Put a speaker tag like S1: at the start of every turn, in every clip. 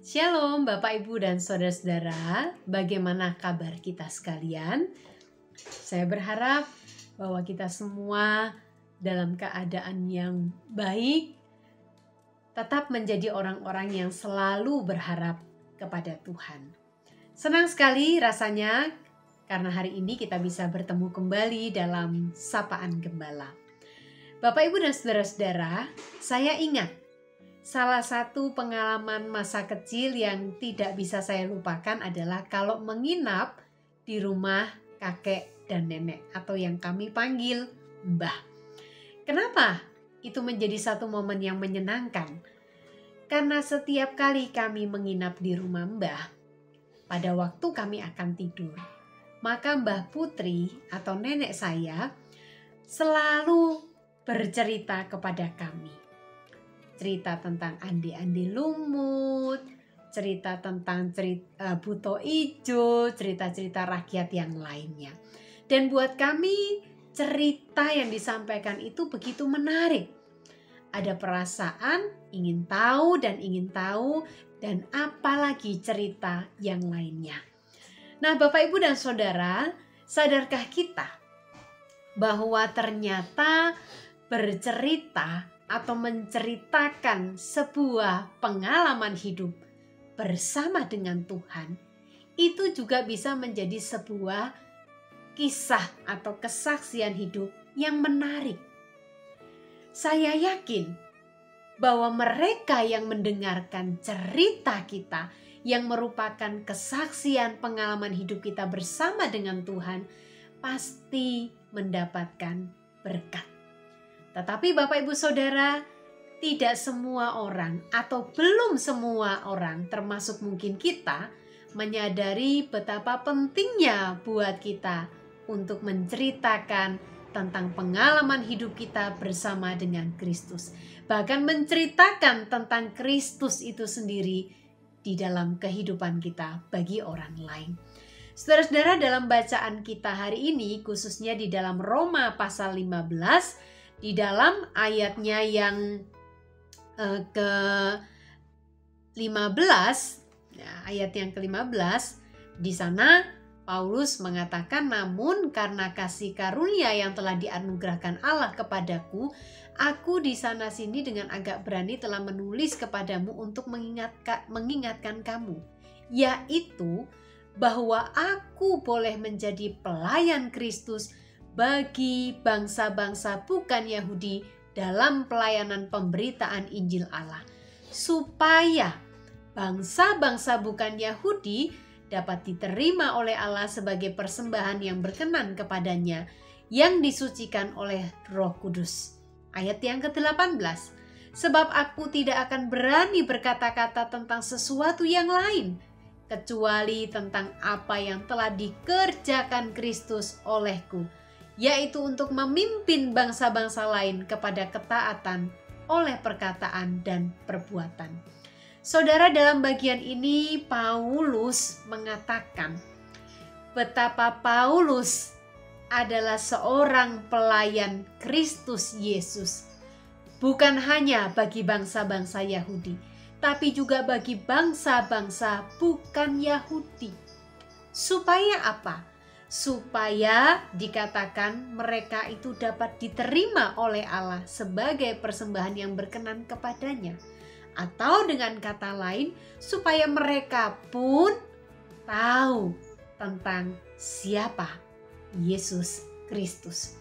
S1: Shalom Bapak Ibu dan Saudara-saudara, bagaimana kabar kita sekalian? Saya berharap bahwa kita semua dalam keadaan yang baik, tetap menjadi orang-orang yang selalu berharap kepada Tuhan. Senang sekali rasanya karena hari ini kita bisa bertemu kembali dalam Sapaan Gembala. Bapak Ibu dan Saudara-saudara, saya ingat salah satu pengalaman masa kecil yang tidak bisa saya lupakan adalah kalau menginap di rumah kakek dan nenek atau yang kami panggil mbah. Kenapa itu menjadi satu momen yang menyenangkan? Karena setiap kali kami menginap di rumah mbah, pada waktu kami akan tidur, maka Mbah Putri atau nenek saya selalu bercerita kepada kami. Cerita tentang andi-andi lumut, cerita tentang buto ijo, cerita-cerita rakyat yang lainnya. Dan buat kami cerita yang disampaikan itu begitu menarik. Ada perasaan ingin tahu dan apalagi cerita yang lainnya. Nah, Bapak Ibu dan Saudara, sadarkah kita bahwa ternyata bercerita atau menceritakan sebuah pengalaman hidup bersama dengan Tuhan itu juga bisa menjadi sebuah kisah atau kesaksian hidup yang menarik. Saya yakin bahwa mereka yang mendengarkan cerita kita yang merupakan kesaksian pengalaman hidup kita bersama dengan Tuhan pasti mendapatkan berkat. Tetapi Bapak Ibu Saudara, tidak semua orang atau belum semua orang termasuk mungkin kita menyadari betapa pentingnya buat kita untuk menceritakan tentang pengalaman hidup kita bersama dengan Kristus. Bahkan menceritakan tentang Kristus itu sendiri di dalam kehidupan kita bagi orang lain. Saudara-saudara, dalam bacaan kita hari ini, khususnya di dalam Roma pasal 15, di dalam ayatnya yang ke-15, ayat yang ke-15, di sana Paulus mengatakan, namun karena kasih karunia yang telah dianugerahkan Allah kepadaku, aku di sana sini dengan agak berani telah menulis kepadamu untuk mengingatkan kamu, yaitu bahwa aku boleh menjadi pelayan Kristus bagi bangsa-bangsa bukan Yahudi dalam pelayanan pemberitaan Injil Allah, supaya bangsa-bangsa bukan Yahudi dapat diterima oleh Allah sebagai persembahan yang berkenan kepadanya, yang disucikan oleh Roh Kudus. Ayat yang ke-18, sebab aku tidak akan berani berkata-kata tentang sesuatu yang lain, kecuali tentang apa yang telah dikerjakan Kristus olehku, yaitu untuk memimpin bangsa-bangsa lain kepada ketaatan oleh perkataan dan perbuatan. Saudara, dalam bagian ini Paulus mengatakan betapa Paulus adalah seorang pelayan Kristus Yesus, bukan hanya bagi bangsa-bangsa Yahudi, tapi juga bagi bangsa-bangsa bukan Yahudi. Supaya apa? Supaya dikatakan mereka itu dapat diterima oleh Allah sebagai persembahan yang berkenan kepadanya. Atau dengan kata lain, supaya mereka pun tahu tentang siapa Yesus Kristus.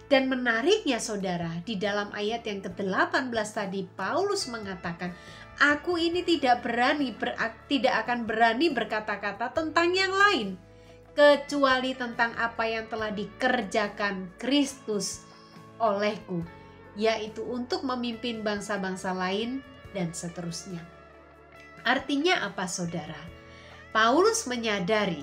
S1: Dan menariknya saudara, di dalam ayat yang ke-18 tadi Paulus mengatakan, aku ini tidak akan berani berkata-kata tentang yang lain, kecuali tentang apa yang telah dikerjakan Kristus olehku, yaitu untuk memimpin bangsa-bangsa lain dan seterusnya. Artinya apa saudara? Paulus menyadari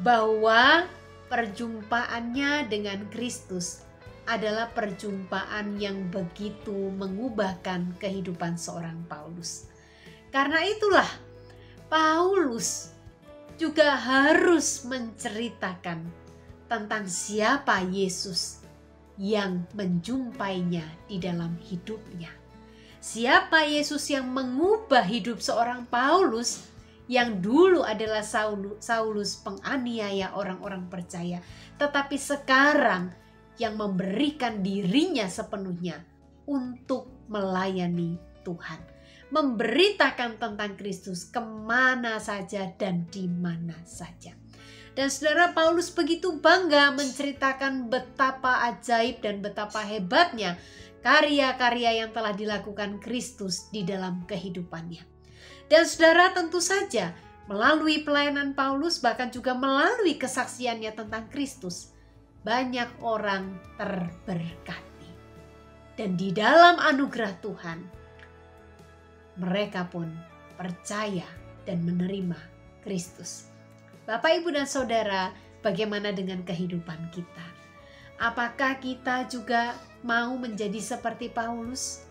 S1: bahwa perjumpaannya dengan Kristus adalah perjumpaan yang begitu mengubahkan kehidupan seorang Paulus. Karena itulah Paulus juga harus menceritakan tentang siapa Yesus yang menjumpainya di dalam hidupnya. Siapa Yesus yang mengubah hidup seorang Paulus yang dulu adalah Saulus penganiaya orang-orang percaya, tetapi sekarang yang memberikan dirinya sepenuhnya untuk melayani Tuhan, memberitakan tentang Kristus kemana saja dan di mana saja. Dan saudara, Paulus begitu bangga menceritakan betapa ajaib dan betapa hebatnya karya-karya yang telah dilakukan Kristus di dalam kehidupannya. Dan saudara, tentu saja melalui pelayanan Paulus, bahkan juga melalui kesaksiannya tentang Kristus, banyak orang terberkati. Dan di dalam anugerah Tuhan, mereka pun percaya dan menerima Kristus. Bapak, Ibu, dan Saudara, bagaimana dengan kehidupan kita? Apakah kita juga mau menjadi seperti Paulus?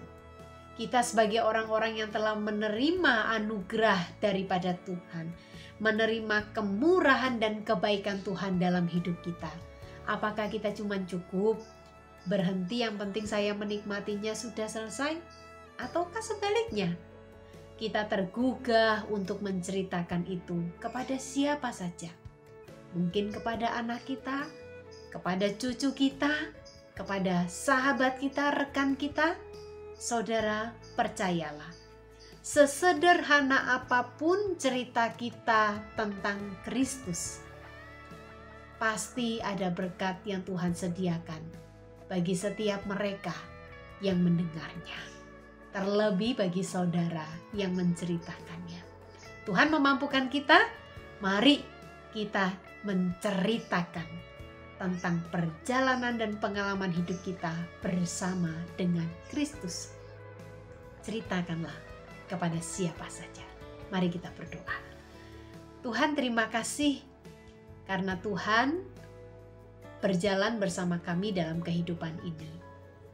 S1: Kita sebagai orang-orang yang telah menerima anugerah daripada Tuhan, menerima kemurahan dan kebaikan Tuhan dalam hidup kita. Apakah kita cuma cukup berhenti, yang penting saya menikmatinya, sudah selesai? Ataukah sebaliknya? Kita tergugah untuk menceritakan itu kepada siapa saja. Mungkin kepada anak kita, kepada cucu kita, kepada sahabat kita, rekan kita. Saudara, percayalah, sesederhana apapun cerita kita tentang Kristus, pasti ada berkat yang Tuhan sediakan bagi setiap mereka yang mendengarnya. Terlebih bagi saudara yang menceritakannya. Tuhan memampukan kita, mari kita menceritakan tentang perjalanan dan pengalaman hidup kita bersama dengan Kristus. Ceritakanlah kepada siapa saja. Mari kita berdoa. Tuhan, terima kasih karena Tuhan berjalan bersama kami dalam kehidupan ini.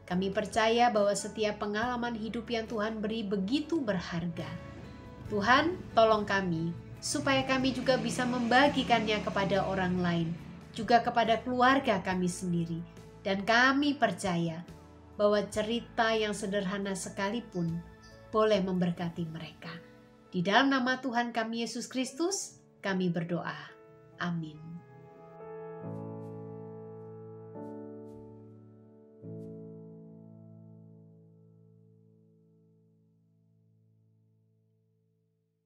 S1: Kami percaya bahwa setiap pengalaman hidup yang Tuhan beri begitu berharga. Tuhan, tolong kami supaya kami juga bisa membagikannya kepada orang lain, juga kepada keluarga kami sendiri. Dan kami percaya bahwa cerita yang sederhana sekalipun boleh memberkati mereka. Di dalam nama Tuhan kami Yesus Kristus, kami berdoa. Amin.